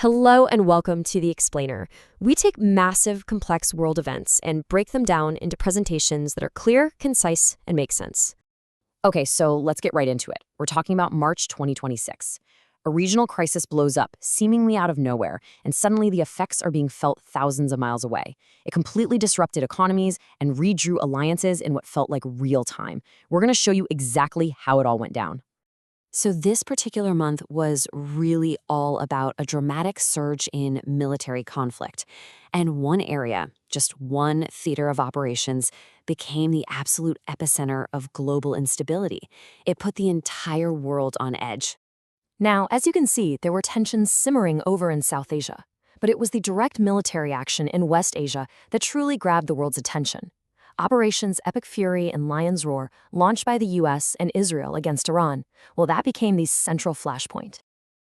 Hello and welcome to The Explainer. We take massive, complex world events and break them down into presentations that are clear, concise, and make sense. Okay, so let's get right into it. We're talking about March 2026. A regional crisis blows up, seemingly out of nowhere, and suddenly the effects are being felt thousands of miles away. It completely disrupted economies and redrew alliances in what felt like real time. We're going to show you exactly how it all went down. So this particular month was really all about a dramatic surge in military conflict. And one area, just one theater of operations, became the absolute epicenter of global instability. It put the entire world on edge. Now, as you can see, there were tensions simmering over in South Asia. But it was the direct military action in West Asia that truly grabbed the world's attention. Operations Epic Fury and Lion's Roar, launched by the US and Israel against Iran, well, that became the central flashpoint.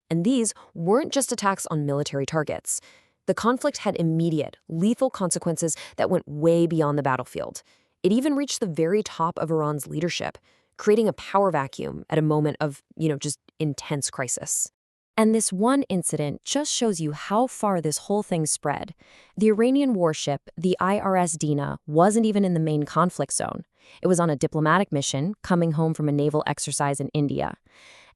And these weren't just attacks on military targets. The conflict had immediate, lethal consequences that went way beyond the battlefield. It even reached the very top of Iran's leadership, creating a power vacuum at a moment of, just intense crisis. And this one incident just shows you how far this whole thing spread. The Iranian warship, the IRS Dina, wasn't even in the main conflict zone. It was on a diplomatic mission, coming home from a naval exercise in India.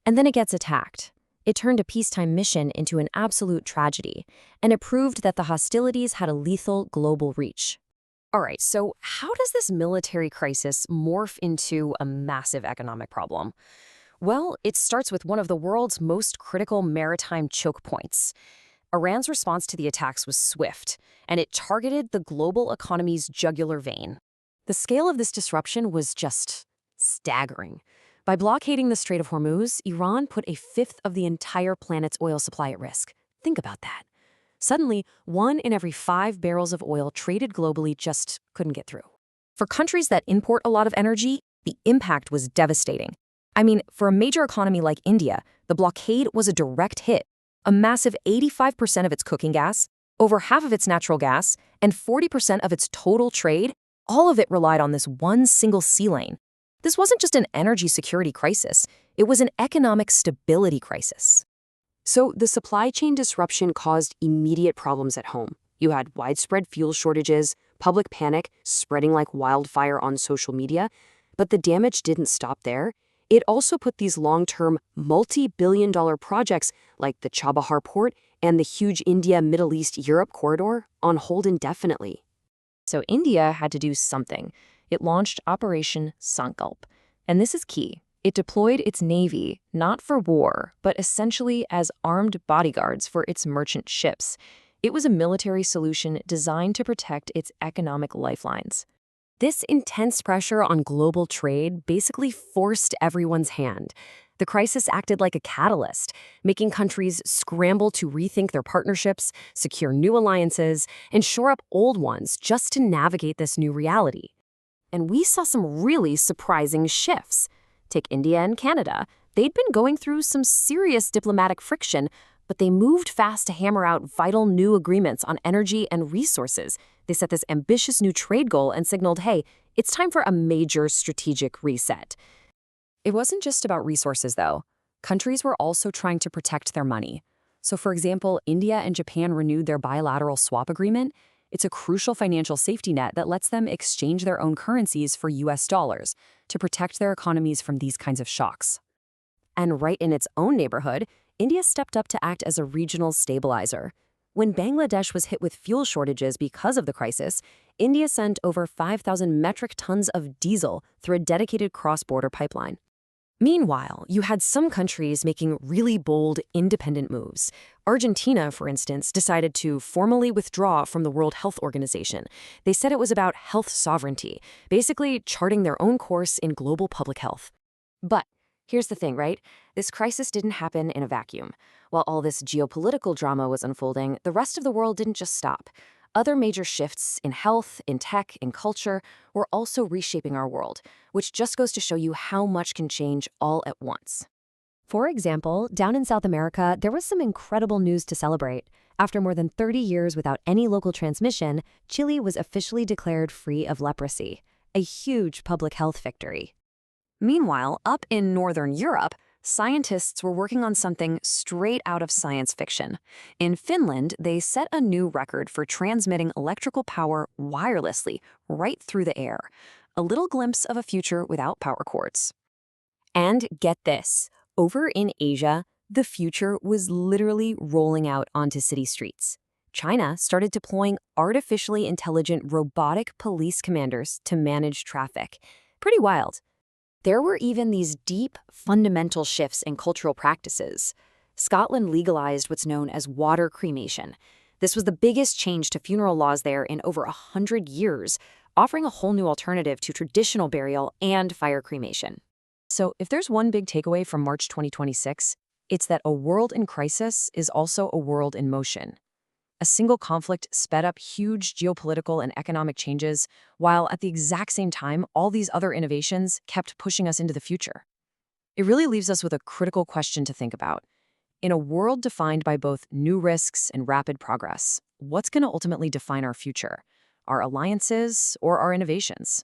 And then it gets attacked. It turned a peacetime mission into an absolute tragedy, and it proved that the hostilities had a lethal global reach. All right, so how does this military crisis morph into a massive economic problem? Well, it starts with one of the world's most critical maritime choke points. Iran's response to the attacks was swift, and it targeted the global economy's jugular vein. The scale of this disruption was just staggering. By blockading the Strait of Hormuz, Iran put a fifth of the entire planet's oil supply at risk. Think about that. Suddenly, 1 in every 5 barrels of oil traded globally just couldn't get through. For countries that import a lot of energy, the impact was devastating. I mean, for a major economy like India, the blockade was a direct hit. A massive 85% of its cooking gas, over half of its natural gas, and 40% of its total trade, all of it relied on this one single sea lane. This wasn't just an energy security crisis, it was an economic stability crisis. So the supply chain disruption caused immediate problems at home. You had widespread fuel shortages, public panic spreading like wildfire on social media, but the damage didn't stop there. It also put these long-term, multi-billion-dollar projects like the Chabahar port and the huge India-Middle East-Europe corridor on hold indefinitely. So India had to do something. It launched Operation Sankalp. And this is key. It deployed its navy, not for war, but essentially as armed bodyguards for its merchant ships. It was a military solution designed to protect its economic lifelines. This intense pressure on global trade basically forced everyone's hand. The crisis acted like a catalyst, making countries scramble to rethink their partnerships, secure new alliances, and shore up old ones just to navigate this new reality. And we saw some really surprising shifts. Take India and Canada. They'd been going through some serious diplomatic friction, but they moved fast to hammer out vital new agreements on energy and resources. They set this ambitious new trade goal and signaled, hey, it's time for a major strategic reset. It wasn't just about resources, though. Countries were also trying to protect their money. So, for example, India and Japan renewed their bilateral swap agreement. It's a crucial financial safety net that lets them exchange their own currencies for US dollars to protect their economies from these kinds of shocks. And right in its own neighborhood, India stepped up to act as a regional stabilizer. When Bangladesh was hit with fuel shortages because of the crisis, India sent over 5,000 metric tons of diesel through a dedicated cross-border pipeline. Meanwhile, you had some countries making really bold, independent moves. Argentina, for instance, decided to formally withdraw from the World Health Organization. They said it was about health sovereignty, basically charting their own course in global public health. But here's the thing, right? This crisis didn't happen in a vacuum. While all this geopolitical drama was unfolding, the rest of the world didn't just stop. Other major shifts in health, in tech, in culture were also reshaping our world, which just goes to show you how much can change all at once. For example, down in South America, there was some incredible news to celebrate. After more than 30 years without any local transmission, Chile was officially declared free of leprosy, a huge public health victory. Meanwhile, up in Northern Europe, Scientists were working on something straight out of science fiction. In Finland, they set a new record for transmitting electrical power wirelessly right through the air. A little glimpse of a future without power cords. And get this, over in Asia, the future was literally rolling out onto city streets. China started deploying artificially intelligent robotic police commanders to manage traffic. Pretty wild. There were even these deep, fundamental shifts in cultural practices. Scotland legalized what's known as water cremation. This was the biggest change to funeral laws there in over 100 years, offering a whole new alternative to traditional burial and fire cremation. So if there's one big takeaway from March 2026, it's that a world in crisis is also a world in motion. A single conflict sped up huge geopolitical and economic changes, while at the exact same time, all these other innovations kept pushing us into the future. It really leaves us with a critical question to think about. In a world defined by both new risks and rapid progress, what's going to ultimately define our future? Our alliances or our innovations?